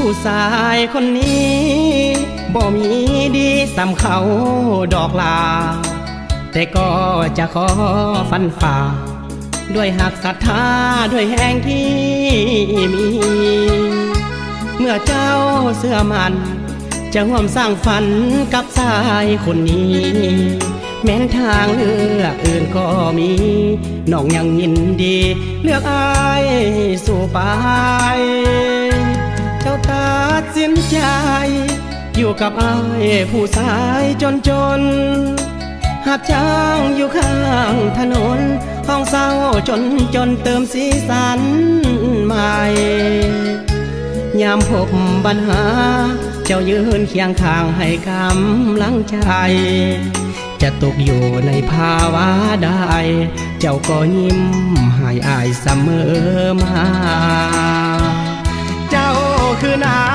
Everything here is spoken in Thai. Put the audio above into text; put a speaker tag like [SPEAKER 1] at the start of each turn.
[SPEAKER 1] ผู้ชายคนนี้บ่มีดีสำเขาดอกลาแต่ก็จะขอฟันฝ่าด้วยหักศรัทธาด้วยแห่งที่มีเมื่อเจ้าเสื่อมันจะร่วมสร้างฝันกับชายคนนี้แม้นทางเลือกอื่นก็มีน้องยังยินดีเลือกอายสู่ไปเจ้าตัดสินใจอยู่กับอายผู้ชายจนหับจ้างอยู่ข้างถนนห้องเศร้าจนเติมสีสันใหม่ยามพบปัญหาเจ้ายืนเคียงข้างให้กำลังใจจะตกอยู่ในภาวะใดเจ้าก็ยิ้มให้อายเสมอมาเจ้าคือนาง